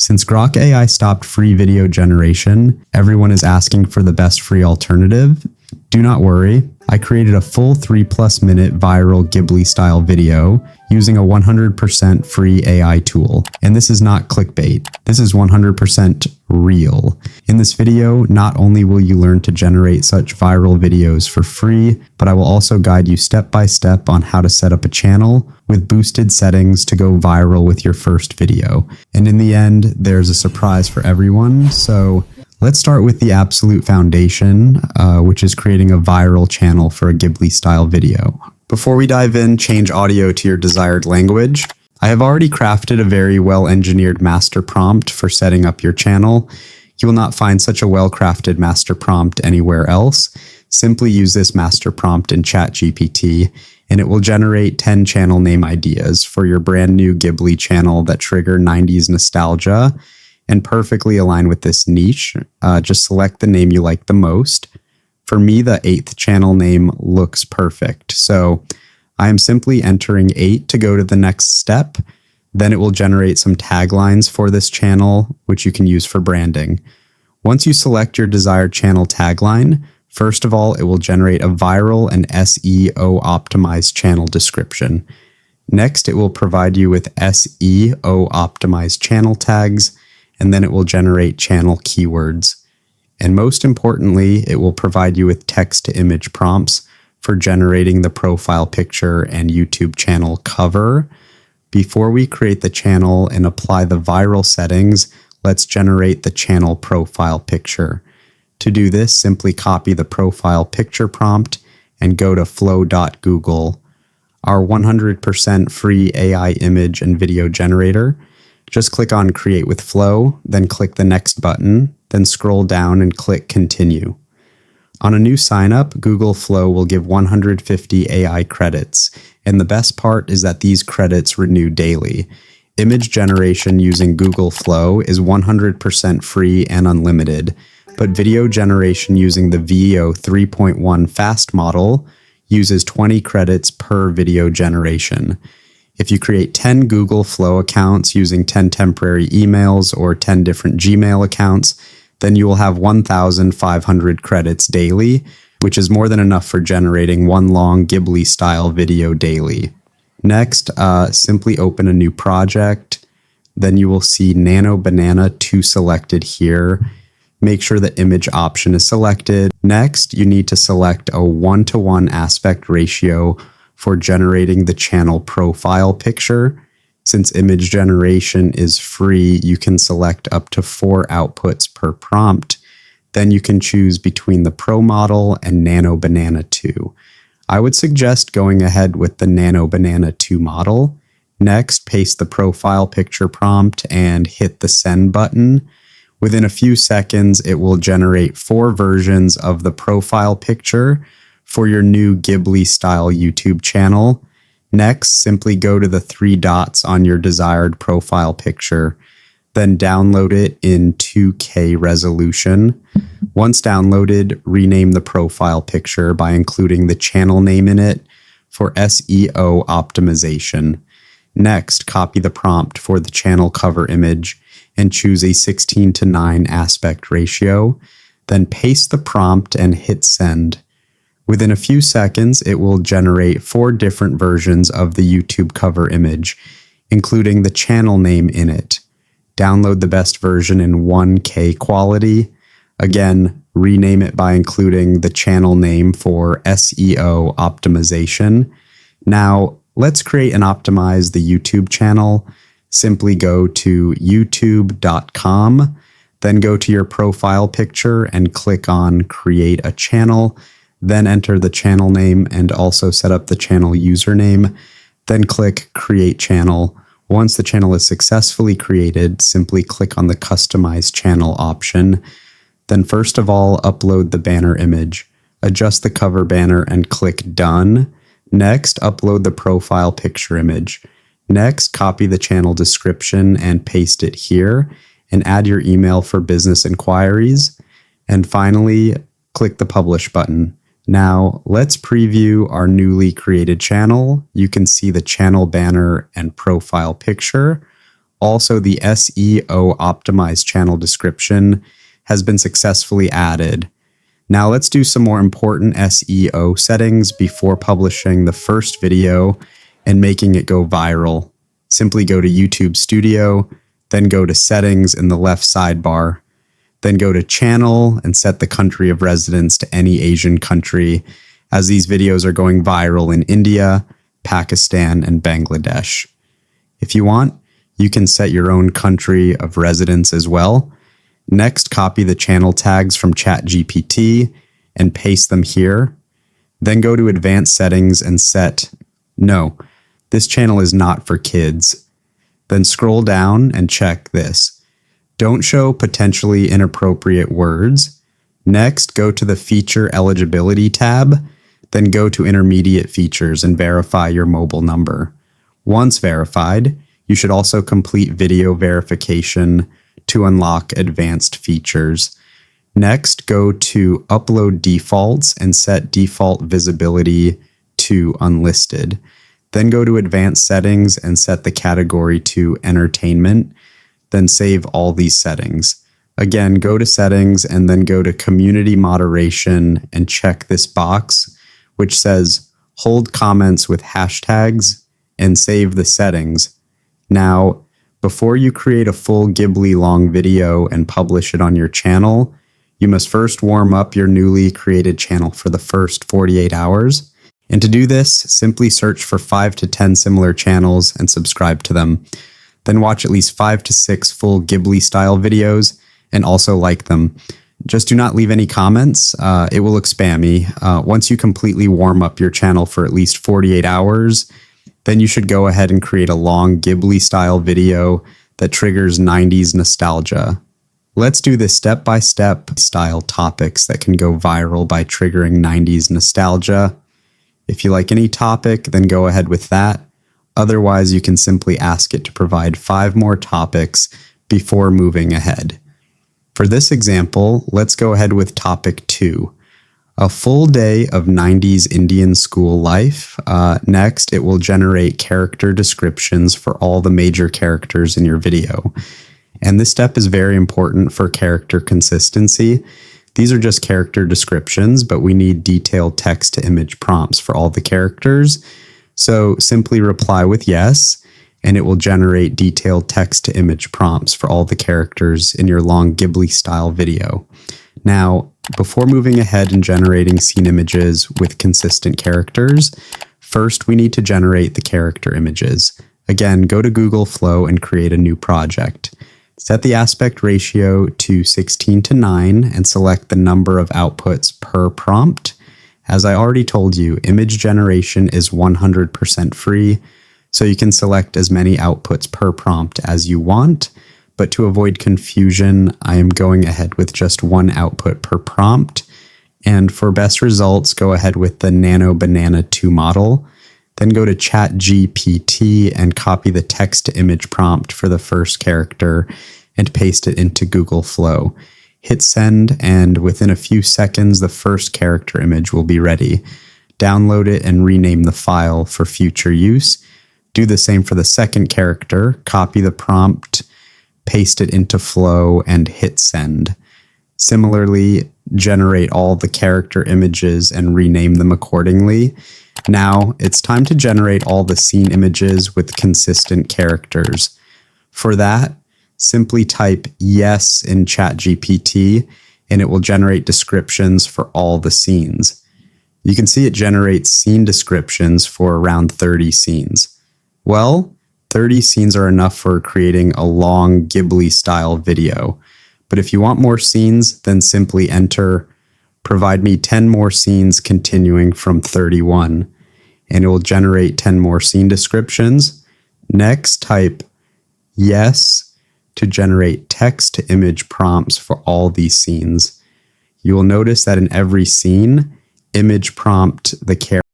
Since Grok AI stopped free video generation, everyone is asking for the best free alternative. Do not worry, I created a full 3+ minute viral Ghibli-style video using a 100% free AI tool. And this is not clickbait. This is 100% real. In this video, not only will you learn to generate such viral videos for free, but I will also guide you step by step on how to set up a channel with boosted settings to go viral with your first video. And in the end, there's a surprise for everyone. So let's start with the absolute foundation, which is creating a viral channel for a Ghibli-style video. Before we dive in, change audio to your desired language. I have already crafted a very well-engineered master prompt for setting up your channel. You will not find such a well-crafted master prompt anywhere else. Simply use this master prompt in ChatGPT, and it will generate 10 channel name ideas for your brand new Ghibli channel that trigger 90s nostalgia and perfectly align with this niche. Just select the name you like the most. For me, the 8th channel name looks perfect. So I am simply entering 8 to go to the next step. Then it will generate some taglines for this channel, which you can use for branding. Once you select your desired channel tagline, first of all, it will generate a viral and SEO optimized channel description. Next, it will provide you with SEO optimized channel tags, and then it will generate channel keywords. And most importantly, it will provide you with text-to-image prompts for generating the profile picture and YouTube channel cover. Before we create the channel and apply the viral settings, let's generate the channel profile picture. To do this, simply copy the profile picture prompt and go to flow.google, our 100% free AI image and video generator. Just click on Create with Flow, then click the Next button, then scroll down and click Continue. On a new sign-up, Google Flow will give 150 AI credits, and the best part is that these credits renew daily. Image generation using Google Flow is 100% free and unlimited, but video generation using the Veo 3.1 Fast model uses 20 credits per video generation. If you create 10 Google Flow accounts using 10 temporary emails or 10 different Gmail accounts, then you will have 1,500 credits daily, which is more than enough for generating one long Ghibli-style video daily. Next, simply open a new project. Then you will see Nano Banana 2 selected here. Make sure the image option is selected. Next, you need to select a 1:1 aspect ratio for generating the channel profile picture. Since image generation is free, you can select up to 4 outputs per prompt. Then you can choose between the Pro model and Nano Banana 2. I would suggest going ahead with the Nano Banana 2 model. Next, paste the profile picture prompt and hit the send button. Within a few seconds, it will generate 4 versions of the profile picture for your new Ghibli-style YouTube channel. Next, simply go to the 3 dots on your desired profile picture, then download it in 2K resolution. Once downloaded, rename the profile picture by including the channel name in it for SEO optimization. Next, copy the prompt for the channel cover image and choose a 16:9 aspect ratio, then paste the prompt and hit send. Within a few seconds, it will generate 4 different versions of the YouTube cover image, including the channel name in it. Download the best version in 1K quality. Again, rename it by including the channel name for SEO optimization. Now, let's create and optimize the YouTube channel. Simply go to youtube.com, then go to your profile picture and click on Create a Channel. Then enter the channel name and also set up the channel username. Then click Create Channel. Once the channel is successfully created, simply click on the Customize Channel option. Then first of all, upload the banner image. Adjust the cover banner and click Done. Next, upload the profile picture image. Next, copy the channel description and paste it here, and add your email for business inquiries. And finally, click the Publish button. Now, let's preview our newly created channel. You can see the channel banner and profile picture. Also, the SEO optimized channel description has been successfully added. Now let's do some more important SEO settings before publishing the first video and making it go viral. Simply go to YouTube Studio, then go to Settings in the left sidebar, then go to Channel and set the country of residence to any Asian country, as these videos are going viral in India, Pakistan, and Bangladesh. If you want, you can set your own country of residence as well. Next, copy the channel tags from ChatGPT and paste them here. Then go to Advanced Settings and set, no, this channel is not for kids. Then scroll down and check this. Don't show potentially inappropriate words. Next, go to the Feature Eligibility tab, then go to Intermediate Features and verify your mobile number. Once verified, you should also complete video verification to unlock advanced features. Next, go to Upload Defaults and set default visibility to unlisted. Then go to Advanced Settings and set the category to Entertainment. Then save all these settings. Again, go to Settings and then go to Community Moderation and check this box, which says Hold comments with hashtags and save the settings. Now, before you create a full Ghibli long video and publish it on your channel, you must first warm up your newly created channel for the first 48 hours. And to do this, simply search for 5 to 10 similar channels and subscribe to them. Then watch at least 5 to 6 full Ghibli-style videos and also like them. Just do not leave any comments. It will look spammy. Once you completely warm up your channel for at least 48 hours, then you should go ahead and create a long Ghibli-style video that triggers 90s nostalgia. Let's do this step-by-step style topics that can go viral by triggering 90s nostalgia. If you like any topic, then go ahead with that. Otherwise, you can simply ask it to provide 5 more topics before moving ahead. For this example, let's go ahead with topic 2. A full day of 90s Indian school life. Next, it will generate character descriptions for all the major characters in your video. And this step is very important for character consistency. These are just character descriptions, but we need detailed text-to-image prompts for all the characters. So simply reply with yes, and it will generate detailed text-to-image prompts for all the characters in your long Ghibli-style video. Now, before moving ahead and generating scene images with consistent characters, first we need to generate the character images. Again, go to Google Flow and create a new project. Set the aspect ratio to 16:9 and select the number of outputs per prompt. As I already told you, image generation is 100% free, so you can select as many outputs per prompt as you want. But to avoid confusion, I am going ahead with just 1 output per prompt. And for best results, go ahead with the Nano Banana 2 model. Then go to ChatGPT and copy the text-to-image prompt for the first character and paste it into Google Flow. Hit send, and within a few seconds, the first character image will be ready. Download it and rename the file for future use. Do the same for the second character. Copy the prompt, paste it into Flow, and hit send. Similarly, generate all the character images and rename them accordingly. Now, it's time to generate all the scene images with consistent characters. For that, simply type yes in ChatGPT, and it will generate descriptions for all the scenes. You can see it generates scene descriptions for around 30 scenes. Well, 30 scenes are enough for creating a long Ghibli-style video. But if you want more scenes, then simply enter, provide me 10 more scenes continuing from 31, and it will generate 10 more scene descriptions. Next, type yes to generate text-to-image prompts for all these scenes. You will notice that in every scene, image prompt the character